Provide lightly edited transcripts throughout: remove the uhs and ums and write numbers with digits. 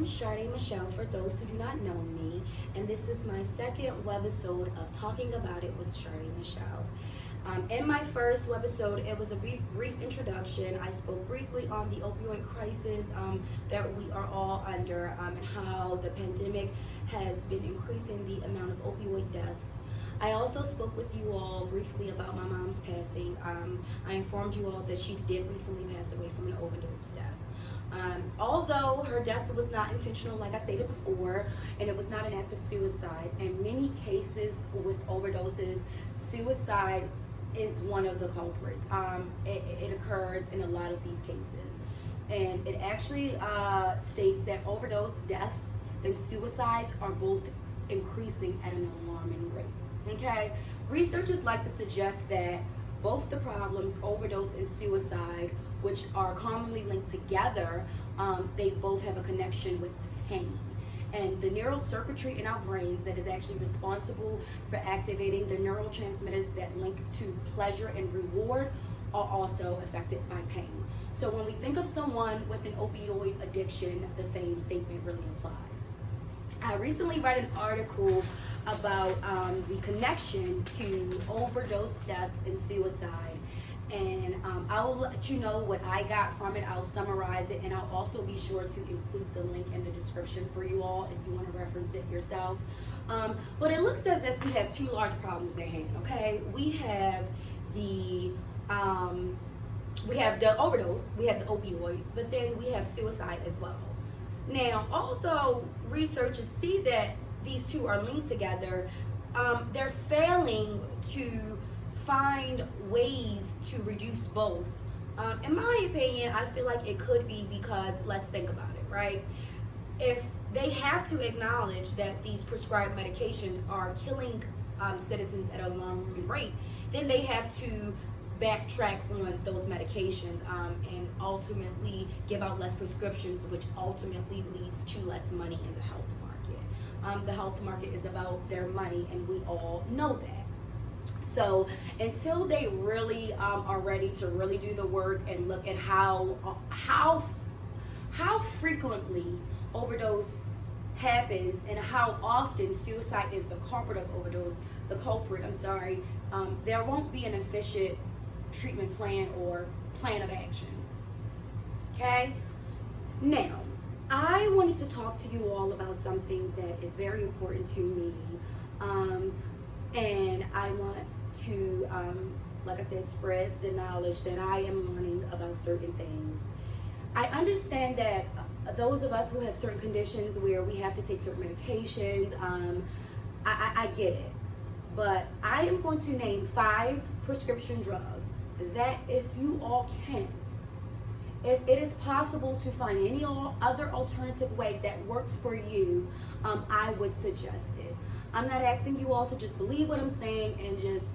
am Sadé Michelle, for those who do not know me, and this is my second webisode of Talking About It with Sadé Michelle. In my first webisode, it was a brief introduction. I spoke briefly on the opioid crisis that we are all under, and how the pandemic has been increasing the amount of opioid deaths. I also spoke with you all briefly about my mom's passing. I informed you all that she did recently pass away from an overdose death. Although her death was not intentional, like I stated before, and it was not an act of suicide, in many cases with overdoses, suicide is one of the culprits. It occurs in a lot of these cases. And it actually states that overdose deaths and suicides are both increasing at an alarming rate. Okay? Researchers like to suggest that both the problems, overdose and suicide, which are commonly linked together, they both have a connection with pain. And the neural circuitry in our brains that is actually responsible for activating the neurotransmitters that link to pleasure and reward are also affected by pain. So when we think of someone with an opioid addiction, the same statement really applies. I recently read an article about the connection to overdose deaths and suicide. And I'll let you know what I got from it. I'll summarize it, and I'll also be sure to include the link in the description for you all if you want to reference it yourself. But it looks as if we have two large problems at hand. Okay, we have the overdose, we have the opioids, but then we have suicide as well. Now, although researchers see that these two are linked together, they're failing to find ways to reduce both. In my opinion, I feel like it could be because, let's think about it, right? If they have to acknowledge that these prescribed medications are killing citizens at an alarming rate, then they have to backtrack on those medications and ultimately give out less prescriptions, which ultimately leads to less money in the health market. The health market is about their money, and we all know that. So until they really are ready to really do the work and look at how frequently overdose happens and how often suicide is the culprit of overdose, there won't be an efficient treatment plan or plan of action. Okay? Now, I wanted to talk to you all about something that is very important to me. And I want to, like I said, spread the knowledge that I am learning about certain things. I understand that those of us who have certain conditions where we have to take certain medications, I get it. But I am going to name 5 prescription drugs that if you all can, if it is possible to find any other alternative way that works for you, I would suggest it. I'm not asking you all to just believe what I'm saying and just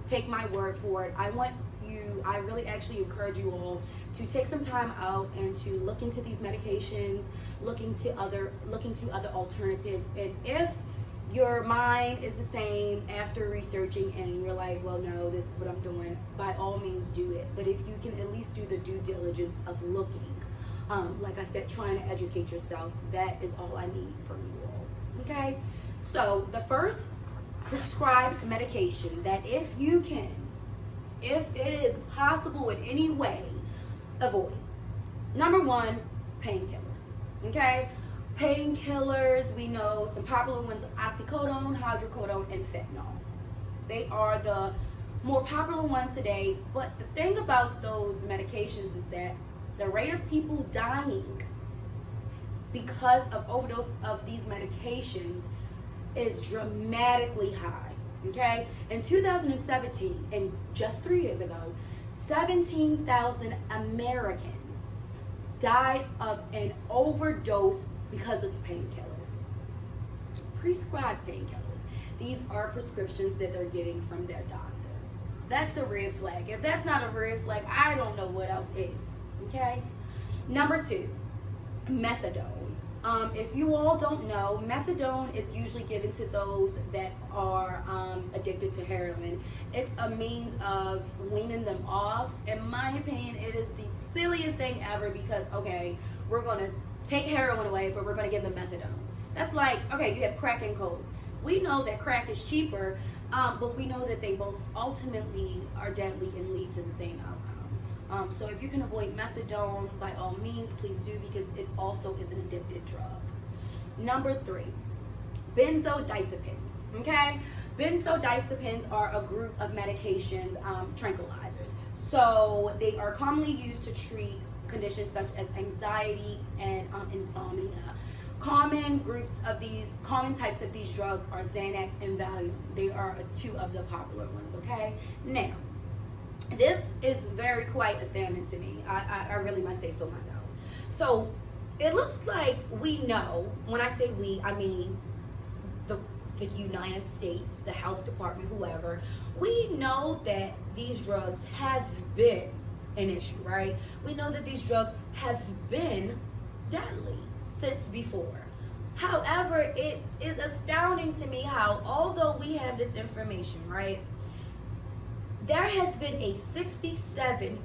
take my word for it. I really actually encourage you all to take some time out and to look into these medications, look into other alternatives. And if your mind is the same after researching and you're like, well, no, this is what I'm doing, by all means do it. But if you can at least do the due diligence of looking, like I said, trying to educate yourself, that is all I need from you all. Okay? So the first prescribed medication that if you can, if it is possible in any way, avoid. Number 1, painkillers. Okay? Painkillers, we know some popular ones: oxycodone, hydrocodone, and fentanyl. They are the more popular ones today, but the thing about those medications is that the rate of people dying because of overdose of these medications is dramatically high. Okay? In 2017, and just 3 years ago, 17,000 Americans died of an overdose because of painkillers. Prescribed painkillers. These are prescriptions that they're getting from their doctor. That's a red flag. If that's not a red flag, I don't know what else is. Okay? Number 2, methadone. If you all don't know, methadone is usually given to those that are addicted to heroin. It's a means of weaning them off. In my opinion, it is the silliest thing ever because, okay, we're going to take heroin away, but we're going to give them methadone. That's like, okay, you have crack and coke. We know that crack is cheaper, but we know that they both ultimately are deadly and lead to the same outcome. So if you can avoid methadone, by all means, please do, because it also is an addictive drug. Number 3, benzodiazepines. Okay, benzodiazepines are a group of medications, tranquilizers. So they are commonly used to treat conditions such as anxiety and insomnia. Common types of these drugs are Xanax and Valium. They are 2 of the popular ones. Okay, now this is quite astounding to me. I really must say so myself. So it looks like we know, when I say we, I mean the United States, the health department, whoever, we know that these drugs have been an issue, right? We know that these drugs have been deadly since before. However, it is astounding to me how, although we have this information, right, there has been a 67%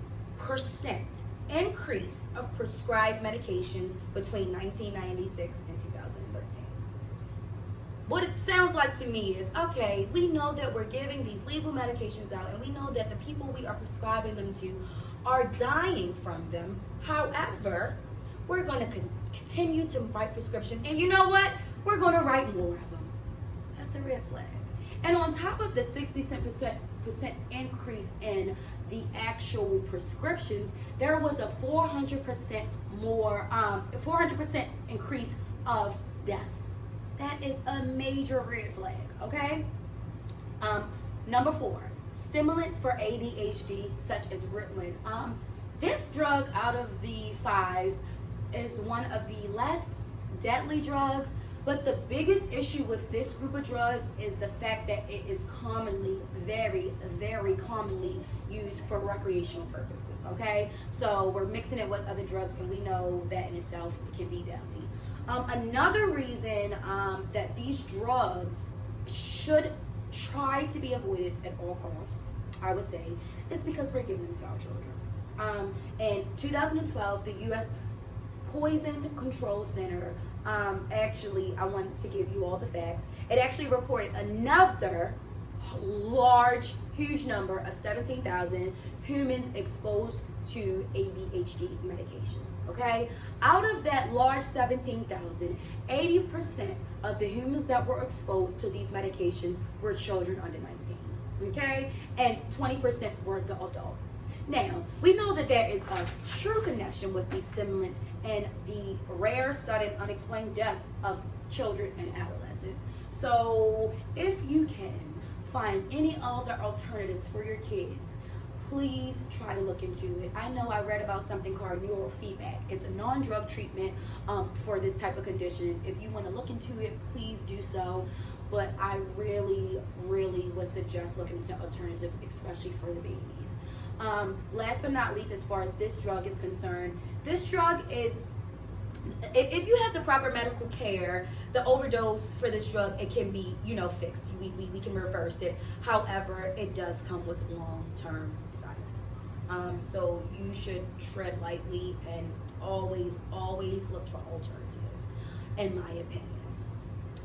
increase of prescribed medications between 1996 and 2013. What it sounds like to me is, okay, we know that we're giving these legal medications out, and we know that the people we are prescribing them to are dying from them. However, we're going to continue to write prescriptions, and you know what? We're going to write more of them. That's a red flag. And on top of the 67% increase in the actual prescriptions, there was a 400% increase of deaths. That is a major red flag, okay? Number 4, stimulants for ADHD, such as Ritalin. This drug, out of the 5, is one of the less deadly drugs, but the biggest issue with this group of drugs is the fact that it is commonly, very, very commonly used for recreational purposes, okay? So we're mixing it with other drugs, and we know that in itself it can be deadly. Another reason that these drugs should try to be avoided at all costs, I would say, is because we're giving them to our children. In 2012, the U.S. Poison Control Center, actually, I want to give you all the facts. It actually reported another huge number of 17,000 humans exposed to ADHD medications. Okay, out of that large 17,000, 80% of the humans that were exposed to these medications were children under 19. Okay, and 20% were the adults. Now, we know that there is a true connection with these stimulants and the rare, sudden, unexplained death of children and adolescents. So, if you can find any other alternatives for your kids, please try to look into it. I know I read about something called neurofeedback. It's a non-drug treatment for this type of condition. If you want to look into it, please do so. But I really, really would suggest looking into alternatives, especially for the babies. Last but not least, as far as this drug is concerned, this drug is, if you have the proper medical care, the overdose for this drug, it can be, fixed. We can reverse it. However, it does come with long-term side effects. So you should tread lightly and always look for alternatives, in my opinion.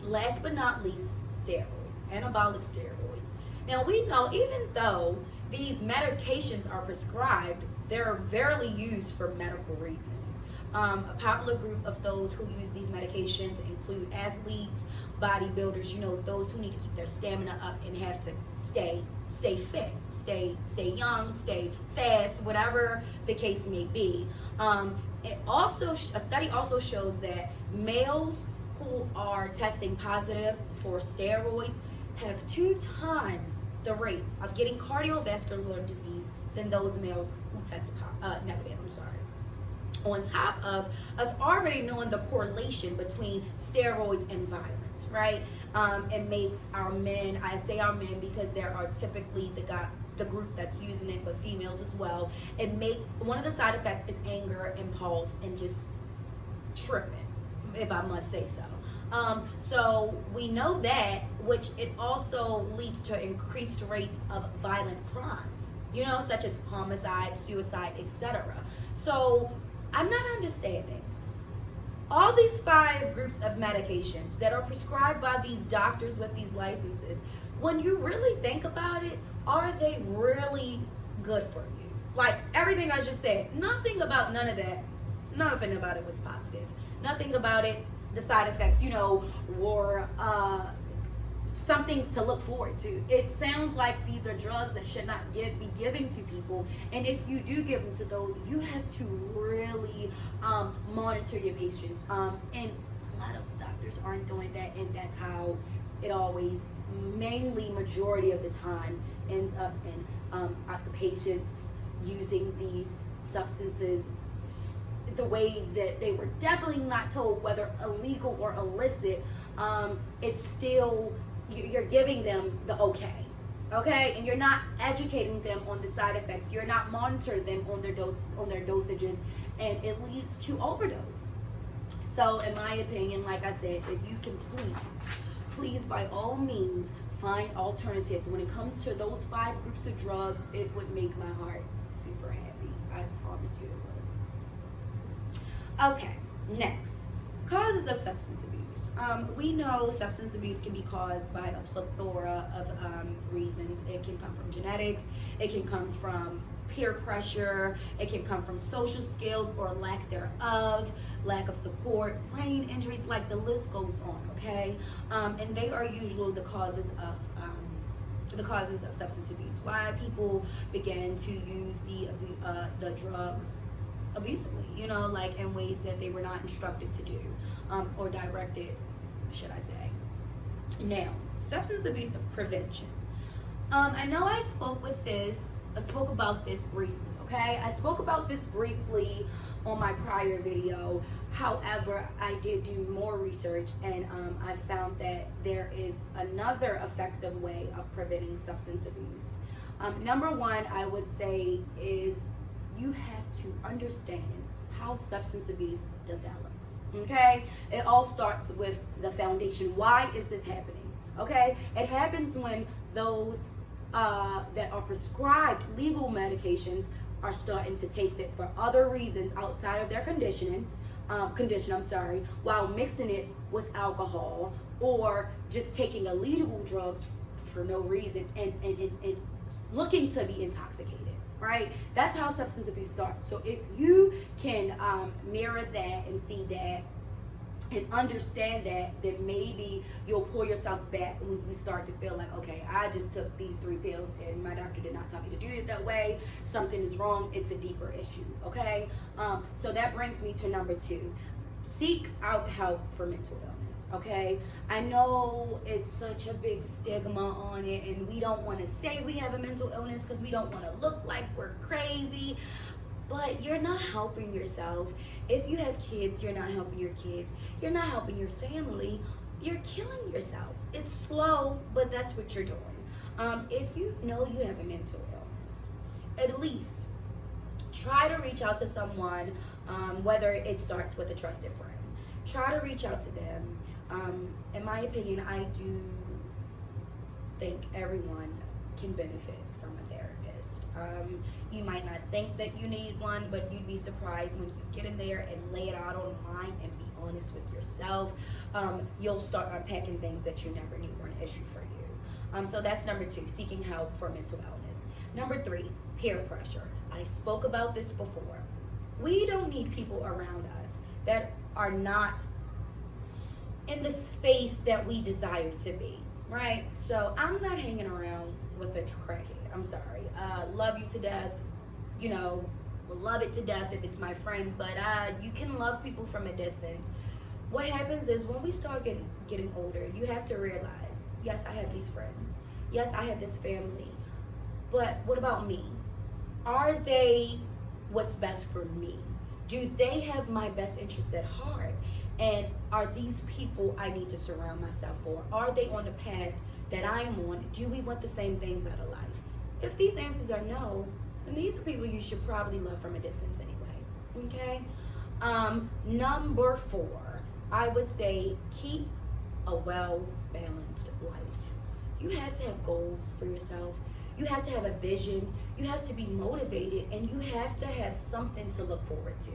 Last but not least, steroids, anabolic steroids. Now, we know, even though these medications are prescribed, they're rarely used for medical reasons. A popular group of those who use these medications include athletes, bodybuilders, those who need to keep their stamina up and have to stay fit, stay young, stay fast, whatever the case may be. A study also shows that males who are testing positive for steroids have 2 times the rate of getting cardiovascular disease than those males who test negative. On top of us already knowing the correlation between steroids and violence, right? It makes our men, I say our men because there are typically the group that's using it, but females as well. It makes, one of the side effects is anger, impulse, and just tripping, if I must say so. So we know that, which it also leads to increased rates of violent crimes, such as homicide, suicide, etc. So I'm not understanding. these 5 groups of medications that are prescribed by these doctors with these licenses, when you really think about it, are they really good for you? Like everything I just said, nothing about none of that, nothing about it was positive. Nothing about it, the side effects, were something to look forward to. It sounds like these are drugs that should not be given to people, and if you do give them to those, you have to really monitor your patients, and a lot of doctors aren't doing that, and that's how it always, mainly majority of the time, ends up in the patients using these substances the way that they were definitely not told, whether illegal or illicit. It's still, you're giving them the okay, and you're not educating them on the side effects. You're not monitoring them on their dosages, and it leads to overdose. So in my opinion, like I said, if you can please by all means find alternatives. When it comes to those 5 groups of drugs, it would make my heart super happy. I promise you it would. Okay, next, causes of substance abuse. We know substance abuse can be caused by a plethora of reasons. It can come from genetics, it can come from peer pressure, it can come from social skills or lack thereof, lack of support, brain injuries, like the list goes on, okay? And they are usually the causes of substance abuse. Why people began to use the drugs abusively, like in ways that they were not instructed to do, or directed, should I say. Now, substance abuse prevention. I know I spoke about this briefly, okay? I spoke about this briefly on my prior video. However, I did do more research, and I found that there is another effective way of preventing substance abuse. Number one, I would say, is you have to understand how substance abuse develops, okay? It all starts with the foundation. Why is this happening, okay? It happens when those that are prescribed legal medications are starting to take it for other reasons outside of their condition, while mixing it with alcohol, or just taking illegal drugs for no reason and looking to be intoxicated, right? That's how substance abuse starts. So if you can mirror that and see that and understand that, then maybe you'll pull yourself back when you start to feel like, okay, I just took these 3 pills and my doctor did not tell me to do it that way. Something is wrong. It's a deeper issue, okay? So that brings me to number 2. Seek out help for mental illness, okay? I know it's such a big stigma on it, and we don't want to say we have a mental illness because we don't want to look like we're crazy. But you're not helping yourself. If you have kids, you're not helping your kids. You're not helping your family. You're killing yourself. It's slow, but that's what you're doing. If you know you have a mental illness, at least try to reach out to someone, whether it starts with a trusted friend. Try to reach out to them. In my opinion, I do think everyone can benefit from a therapist. You might not think that you need one, but you'd be surprised when you get in there and lay it out on the line and be honest with yourself. You'll start unpacking things that you never knew were an issue for you. So that's number 2, seeking help for mental illness. Number 3, peer pressure. I spoke about this before. We don't need people around us that are not in the space that we desire to be, right? So I'm not hanging around with a crackhead. I'm sorry. Love you to death. Will love it to death if it's my friend, but you can love people from a distance. What happens is when we start getting older, you have to realize, yes, I have these friends. Yes, I have this family. But what about me? Are they what's best for me? Do they have my best interests at heart? And are these people I need to surround myself for? Are they on the path that I'm on? Do we want the same things out of life? If these answers are no, then these are people you should probably love from a distance anyway, okay? Number 4, I would say keep a well-balanced life. You have to have goals for yourself. You have to have a vision. You have to be motivated, and you have to have something to look forward to.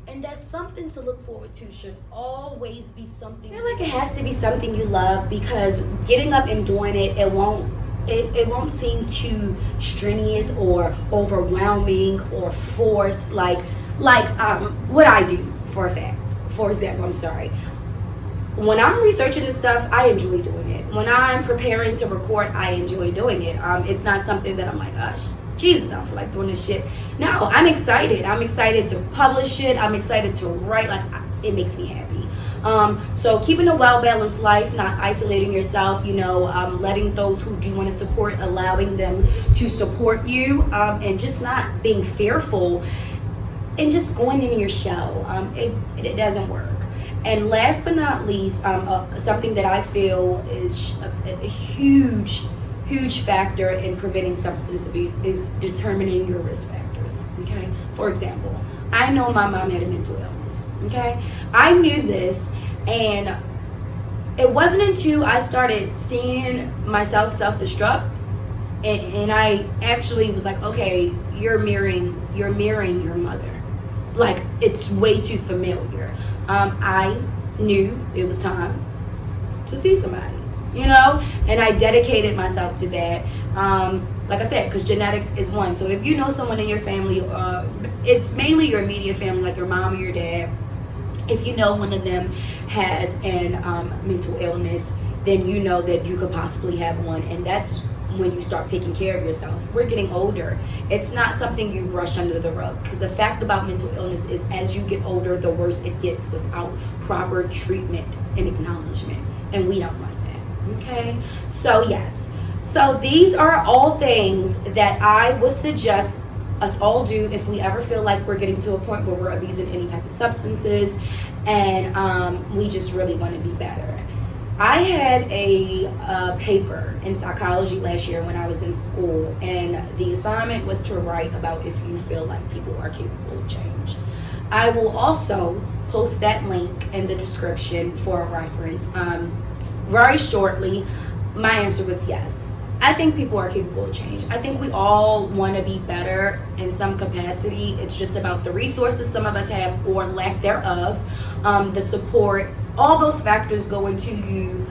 And that's something to look forward to. Should always be something. I feel like it has to be something you love, because getting up and doing it won't seem too strenuous or overwhelming or forced, like what I do for example, when I'm researching this stuff, I enjoy doing it. When I'm preparing to record, I enjoy doing it. It's not something that I'm like, gosh, Jesus, I don't feel like doing this shit. No, I'm excited. I'm excited to publish it. I'm excited to write. Like, it makes me happy. So keeping a well-balanced life, not isolating yourself, letting those who do want to support, allowing them to support you, and just not being fearful and just going into your shell. It doesn't work. And last but not least, something that I feel is a huge factor in preventing substance abuse is determining your risk factors. Okay, for example, I know my mom had a mental illness. Okay, I knew this, and it wasn't until I started seeing myself self-destruct, and I actually was like, okay, you're mirroring your mother. Like, it's way too familiar. I knew it was time to see somebody, and I dedicated myself to that. Like I said, because genetics is one. So if you know someone in your family, it's mainly your immediate family, like your mom or your dad. If you know one of them has an mental illness, then you know that you could possibly have one, and that's when you start taking care of yourself. We're getting older. It's not something you brush under the rug, because the fact about mental illness is, as you get older, the worse it gets without proper treatment and acknowledgement, and we don't want that. Okay, so yes, so these are all things that I would suggest us all do if we ever feel like we're getting to a point where we're abusing any type of substances, and we just really want to be better. I had a paper in psychology last year when I was in school, and the assignment was to write about if you feel like people are capable of change. I will also post that link in the description for a reference. Very shortly, my answer was yes. I think people are capable of change. I think we all want to be better in some capacity. It's just about the resources some of us have or lack thereof, the support. All those factors go into you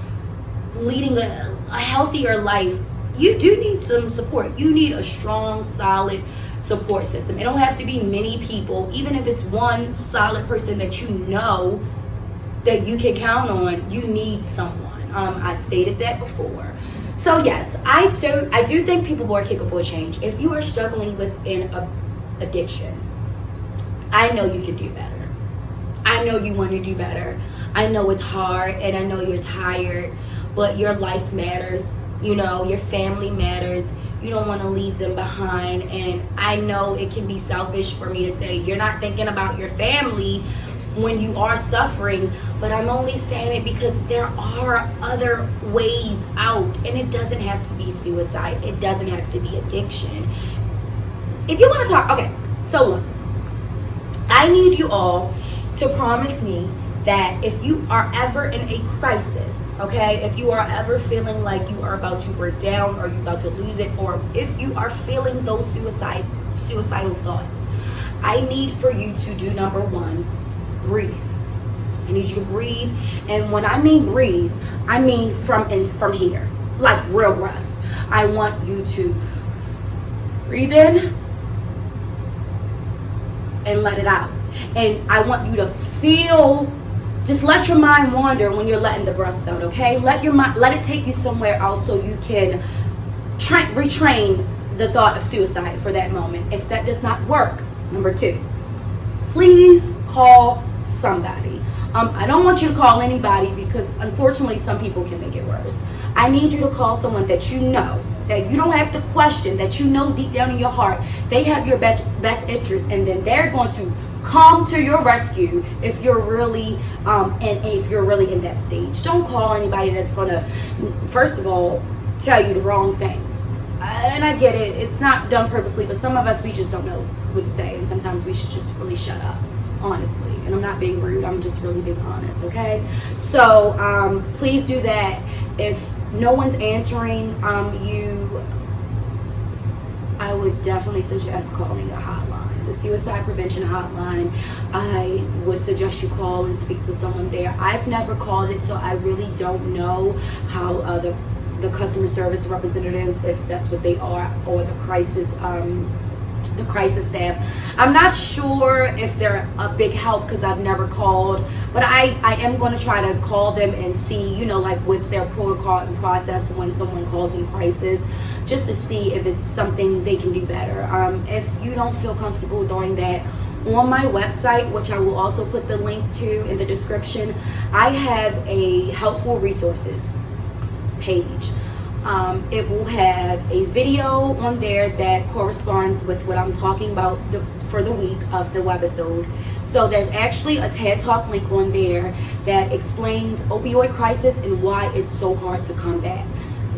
leading a healthier life. You do need some support. You need a strong, solid support system. It don't have to be many people. Even if it's one solid person that you know that you can count on, you need someone. I stated that before. So yes, I do think people are capable of change. If you are struggling with an addiction, I know you can do better. I know you want to do better. I know it's hard, and I know you're tired, but your life matters. Your family matters. You don't want to leave them behind. And I know it can be selfish for me to say you're not thinking about your family when you are suffering, but I'm only saying it because there are other ways out, and it doesn't have to be suicide. It doesn't have to be addiction. If you want to talk, okay, so look, I need you all to promise me that if you are ever in a crisis, okay, if you are ever feeling like you are about to break down, or you're about to lose it, or if you are feeling those suicidal thoughts, I need for you to do number one, breathe. I need you to breathe, and when I mean breathe, I mean from here, like real breaths. I want you to breathe in and let it out, and I want you to feel. Just let your mind wander when you're letting the breaths out, okay? Let it take you somewhere else so you can retrain the thought of suicide for that moment. If that does not work, number two, please call somebody. I don't want you to call anybody, because unfortunately some people can make it worse. I need you to call someone that you know, that you don't have to question, that you know deep down in your heart they have your best interest, and then they're going to come to your rescue if you're really and if you're really in that stage. Don't call anybody that's gonna, first of all, tell you the wrong things. And I get it, it's not done purposely, but some of us, we just don't know what to say, and sometimes we should just really shut up, honestly. And I'm not being rude, I'm just really being honest, okay? So please do that. If no one's answering you, I would definitely suggest calling a hotline. the suicide prevention hotline, I would suggest you call and speak to someone there. I've never called it, so I really don't know how the customer service representatives, if that's what they are, or the crisis staff. I'm not sure if they're a big help because I've never called, but I am going to try to call them and see, you know, like what's their protocol and process when someone calls in crisis, just to see if it's something they can do better. If you don't feel comfortable doing that, on my website, which I will also put the link to in the description, I have a helpful resources page. It will have a video on there that corresponds with what I'm talking about for the week of the webisode. So there's actually a TED Talk link on there that explains opioid crisis and why it's so hard to combat.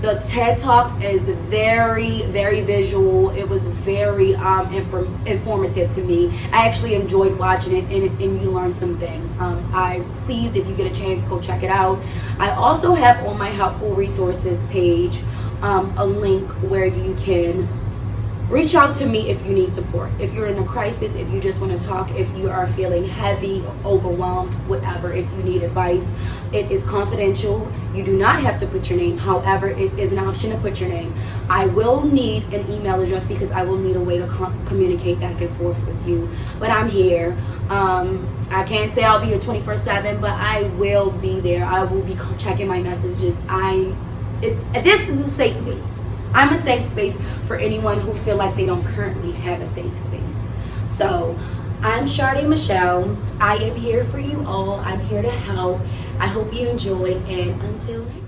The TED Talk is very, very visual. It was very informative to me. I actually enjoyed watching it, and you learn some things. Please, if you get a chance, go check it out. I also have on my helpful resources page a link where you can reach out to me if you need support. If you're in a crisis, if you just want to talk, if you are feeling heavy, overwhelmed, whatever, if you need advice, it is confidential. You do not have to put your name. However, it is an option to put your name. I will need an email address because I will need a way to communicate back and forth with you. But I'm here. I can't say I'll be here 24/7, but I will be there. I will be checking my messages. This is a safe space. I'm a safe space for anyone who feel like they don't currently have a safe space. So I'm Sadé Michelle. I am here for you all. I'm here to help. I hope you enjoy, and until next time.